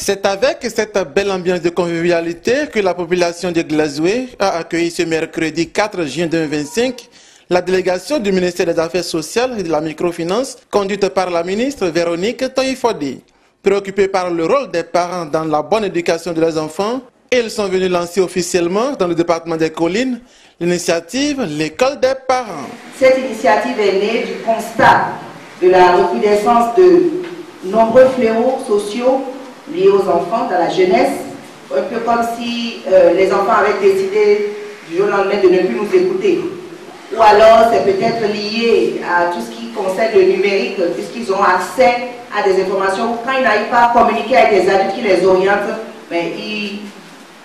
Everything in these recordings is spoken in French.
C'est avec cette belle ambiance de convivialité que la population de Glazoué a accueilli ce mercredi 4 juin 2025 la délégation du ministère des Affaires sociales et de la microfinance conduite par la ministre Véronique Toyifodi. Préoccupés par le rôle des parents dans la bonne éducation de leurs enfants, ils sont venus lancer officiellement dans le département des Collines l'initiative L'école des parents. Cette initiative est née du constat de la recrudescence de nombreux fléaux sociaux liés aux enfants dans la jeunesse, un peu comme si les enfants avaient décidé du jour au lendemain de ne plus nous écouter. Ou alors c'est peut-être lié à tout ce qui concerne le numérique, puisqu'ils ont accès à des informations. Quand ils n'arrivent pas à communiquer avec des adultes qui les orientent, mais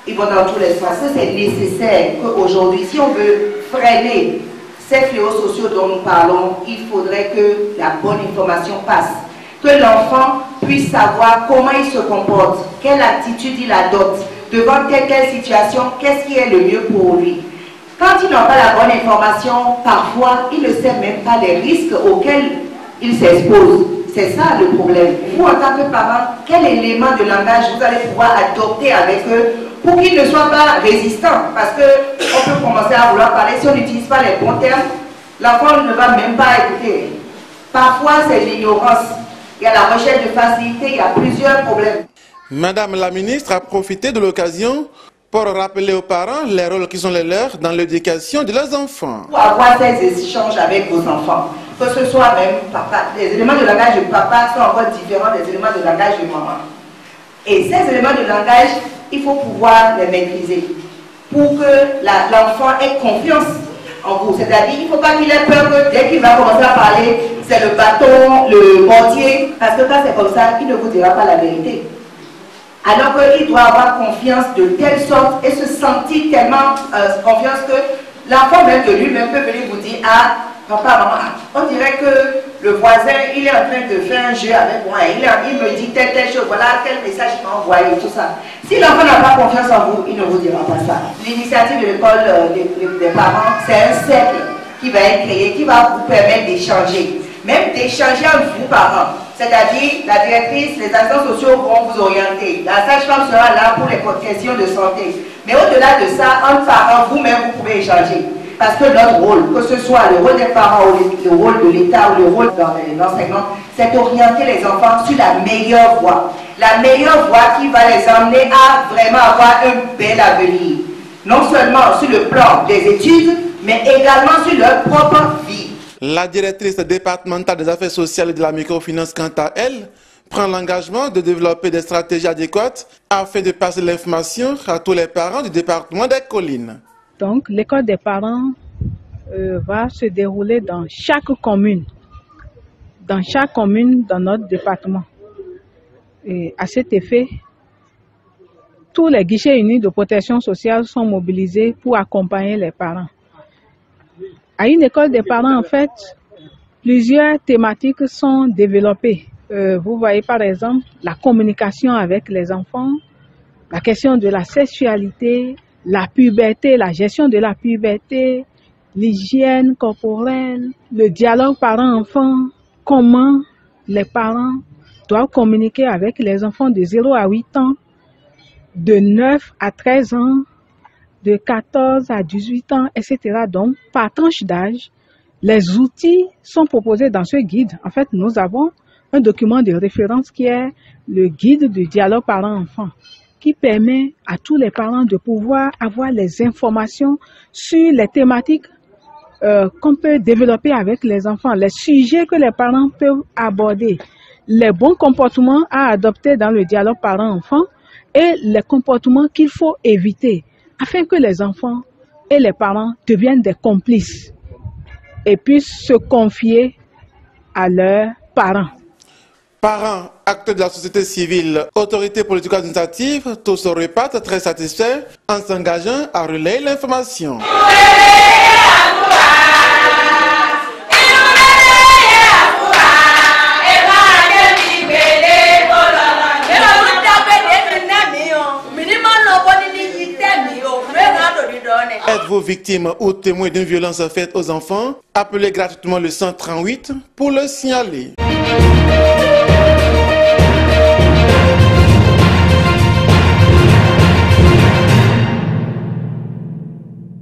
ils vont dans tous les sens. C'est nécessaire qu'aujourd'hui, si on veut freiner ces fléaux sociaux dont nous parlons, il faudrait que la bonne information passe. Que l'enfant puisse savoir comment il se comporte, quelle attitude il adopte, devant telle situation, qu'est-ce qui est le mieux pour lui. Quand ils n'ont pas la bonne information, parfois, ils ne savent même pas les risques auxquels ils s'exposent. C'est ça le problème. Vous, en tant que parent, quel élément de langage vous allez pouvoir adopter avec eux pour qu'ils ne soient pas résistants? Parce qu'on peut commencer à vouloir parler, si on n'utilise pas les bons termes, l'enfant ne va même pas écouter. Parfois, c'est l'ignorance. Il y a la recherche de facilité, il y a plusieurs problèmes. Madame la ministre a profité de l'occasion pour rappeler aux parents les rôles qui sont les leurs dans l'éducation de leurs enfants. Pour avoir ces échanges avec vos enfants, que ce soit même papa, les éléments de langage de papa sont encore différents des éléments de langage de maman. Et ces éléments de langage, il faut pouvoir les maîtriser pour que l'enfant ait confiance en vous. C'est-à-dire, il ne faut pas qu'il ait peur que dès qu'il va commencer à parler, c'est le bâton, le mortier, parce que quand c'est comme ça, il ne vous dira pas la vérité. Alors qu'il doit avoir confiance de telle sorte et se sentir tellement confiance que l'enfant même de lui-même peut venir vous dire: ah, papa, maman, on dirait que le voisin, il est en train de faire un jeu avec moi, il me dit telle chose, voilà quel message il m'a envoyé, tout ça. Si l'enfant n'a pas confiance en vous, il ne vous dira pas ça. L'initiative de l'école des parents, c'est un cercle qui va être créé, qui va vous permettre d'échanger. Même d'échanger entre vous, parents. C'est-à-dire, la directrice, les assistants sociaux vont vous orienter. La sage-femme sera là pour les questions de santé. Mais au-delà de ça, entre parents, vous-même, vous pouvez échanger. Parce que notre rôle, que ce soit le rôle des parents ou le rôle de l'État ou le rôle dans l'enseignement, c'est d'orienter les enfants sur la meilleure voie. La meilleure voie qui va les emmener à vraiment avoir un bel avenir. Non seulement sur le plan des études, mais également sur leur propre vie. La directrice départementale des affaires sociales et de la microfinance, quant à elle, prend l'engagement de développer des stratégies adéquates afin de passer l'information à tous les parents du département des Collines. Donc, l'école des parents va se dérouler dans chaque commune dans notre département. Et à cet effet, tous les guichets unis de protection sociale sont mobilisés pour accompagner les parents. À une école des parents, en fait, plusieurs thématiques sont développées. Vous voyez par exemple la communication avec les enfants, la question de la sexualité, la puberté, la gestion de la puberté, l'hygiène corporelle, le dialogue parent-enfant, comment les parents doivent communiquer avec les enfants de 0 à 8 ans, de 9 à 13 ans, de 14 à 18 ans, etc. Donc, par tranche d'âge, les outils sont proposés dans ce guide. En fait, nous avons un document de référence qui est le guide du dialogue parent-enfant, qui permet à tous les parents de pouvoir avoir les informations sur les thématiques qu'on peut développer avec les enfants, les sujets que les parents peuvent aborder, les bons comportements à adopter dans le dialogue parent-enfant et les comportements qu'il faut éviter afin que les enfants et les parents deviennent des complices et puissent se confier à leurs parents. Parents, acteurs de la société civile, autorités politiques administratives, tous repartent très satisfaits en s'engageant à relayer l'information. Êtes-vous victime ou témoin d'une violence faite aux enfants? Appelez gratuitement le 138 pour le signaler.